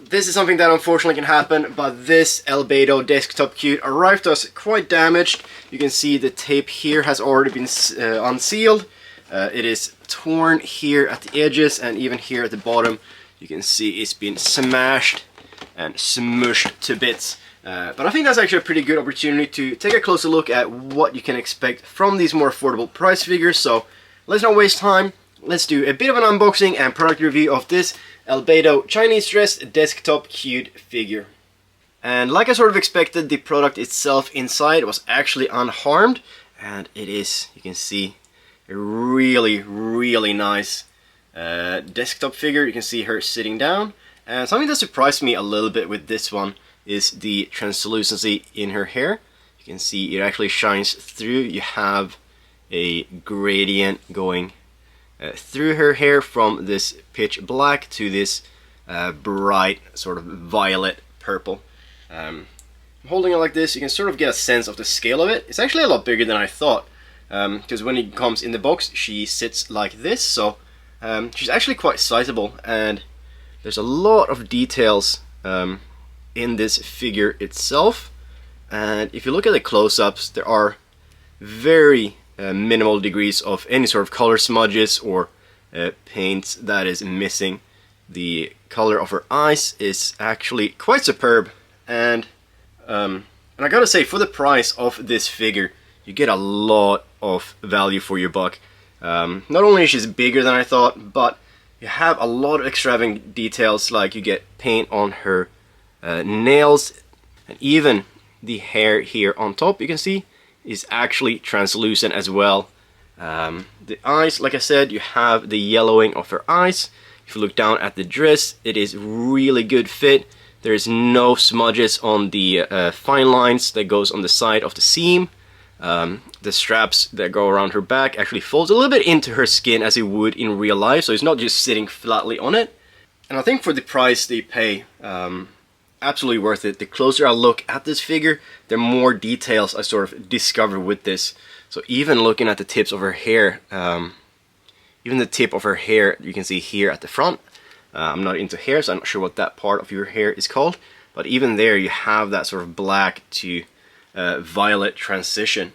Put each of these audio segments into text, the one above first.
this is something that unfortunately can happen, but this Albedo desktop cute arrived to us quite damaged. You can see the tape here has already been unsealed. It is torn here at the edges, and even here at the bottom you can see it's been smashed and smushed to bits. But I think that's actually a pretty good opportunity to take a closer look at what you can expect from these more affordable price figures. So let's not waste time. Let's do a bit of an unboxing and product review of this Albedo Chinese dressed desktop cute figure. And like I sort of expected, the product itself inside was actually unharmed, and it is, you can see, a really nice desktop figure. You can see her sitting down, and something that surprised me a little bit with this one is the translucency in her hair. You can see it actually shines through. You have a gradient going through her hair from this pitch black to this bright sort of violet purple. I'm holding it like this. You can sort of get a sense of the scale of it. It's actually a lot bigger than I thought, because when it comes in the box she sits like this, so she's actually quite sizable, and there's a lot of details in this figure itself. And if you look at the close-ups, there are very minimal degrees of any sort of color smudges or paint that is missing. The color of her eyes is actually quite superb, and I gotta say, for the price of this figure you get a lot of value for your buck. Not only is she bigger than I thought, but you have a lot of extravagant details, like you get paint on her nails, and even the hair here on top, you can see, is actually translucent as well. The eyes, like I said, you have the yellowing of her eyes. If you look down at the dress, it is really good fit. There is no smudges on the fine lines that goes on the side of the seam. The straps that go around her back actually folds a little bit into her skin as it would in real life, so it's not just sitting flatly on it. And I think for the price they pay, absolutely worth it. The closer I look at this figure, the more details I sort of discover with this. So even looking at the tips of her hair, even the tip of her hair you can see here at the front. I'm not into hair, so I'm not sure what that part of your hair is called, but even there you have that sort of black to violet transition.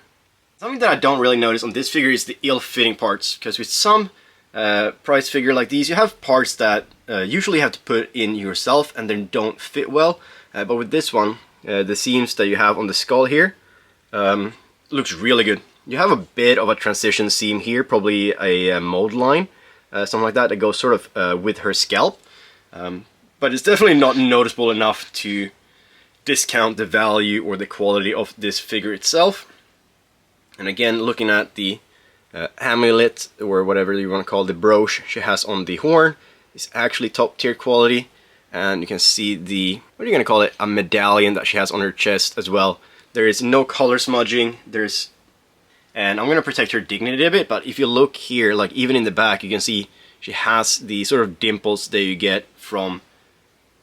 Something that I don't really notice on this figure is the ill-fitting parts, because with some price figure like these, you have parts that usually have to put in yourself and then don't fit well, but with this one, the seams that you have on the skull here looks really good. You have a bit of a transition seam here, probably a mold line, something like that, that goes sort of with her scalp, but it's definitely not noticeable enough to discount the value or the quality of this figure itself. And again, looking at the amulet, or whatever you want to call the brooch she has on the horn, is actually top tier quality. And you can see the, what are you going to call it, a medallion that she has on her chest as well. There is no color smudging, and I'm going to protect her dignity a bit, but if you look here, like even in the back, you can see she has the sort of dimples that you get from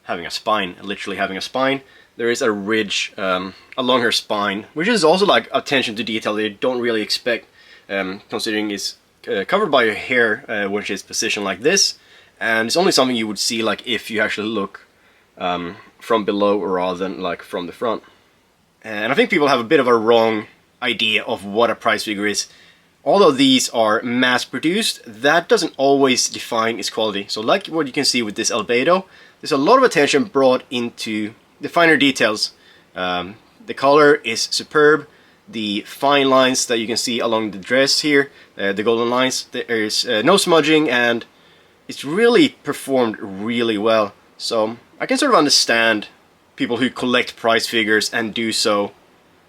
having a spine, literally having a spine. There is a ridge along her spine, which is also like attention to detail that you don't really expect, considering it's covered by her hair when she's positioned like this, and it's only something you would see like if you actually look from below rather than like from the front. And I think people have a bit of a wrong idea of what a price figure is. Although these are mass-produced, that doesn't always define its quality. So like what you can see with this Albedo, there's a lot of attention brought into the finer details. The color is superb. The fine lines that you can see along the dress here, the golden lines, there is no smudging, and it's really performed really well. So I can sort of understand people who collect price figures and do so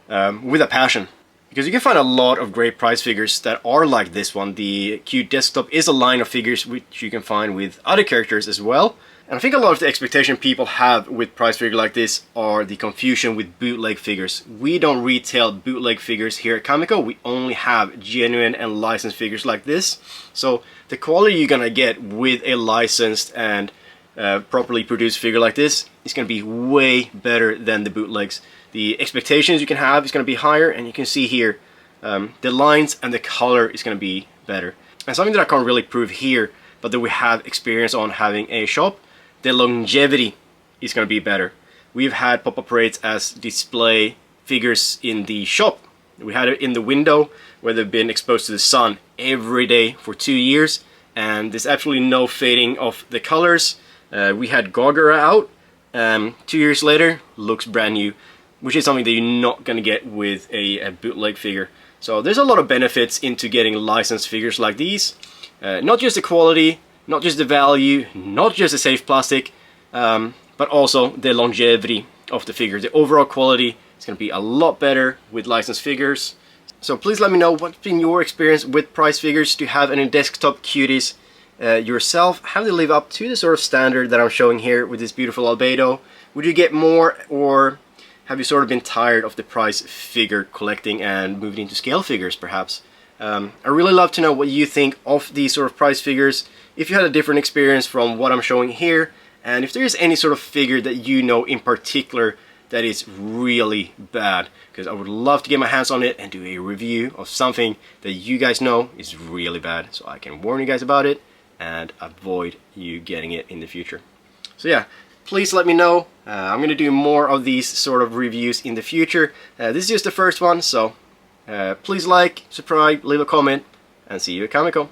with a passion. Because you can find a lot of great price figures that are like this one. The cute desktop is a line of figures which you can find with other characters as well. And I think a lot of the expectation people have with price figure like this are the confusion with bootleg figures. We don't retail bootleg figures here at Kamiko. We only have genuine and licensed figures like this. So the quality you're gonna get with a licensed and properly produced figure like this is gonna be way better than the bootlegs. The expectations you can have is going to be higher, and you can see here the lines and the color is going to be better. And something that I can't really prove here, but that we have experience on having a shop, the longevity is going to be better. We've had pop-up parades as display figures in the shop. We had it in the window where they've been exposed to the sun every day for 2 years, and there's absolutely no fading of the colors. We had Gogara out 2 years later, looks brand new, which is something that you're not going to get with a bootleg figure. So there's a lot of benefits into getting licensed figures like these. Not just the quality, not just the value, not just the safe plastic, but also the longevity of the figure. The overall quality is going to be a lot better with licensed figures. So please let me know what's been your experience with price figures. Do you have any desktop cuties yourself? How do they live up to the sort of standard that I'm showing here with this beautiful Albedo? Would you get more, or have you sort of been tired of the price figure collecting and moved into scale figures perhaps? I really love to know what you think of these sort of price figures, if you had a different experience from what I'm showing here, and if there is any sort of figure that you know in particular that is really bad, because I would love to get my hands on it and do a review of something that you guys know is really bad, so I can warn you guys about it and avoid you getting it in the future. So yeah, please let me know. I'm going to do more of these sort of reviews in the future. This is just the first one, so please like, subscribe, leave a comment, and see you at Kamiko.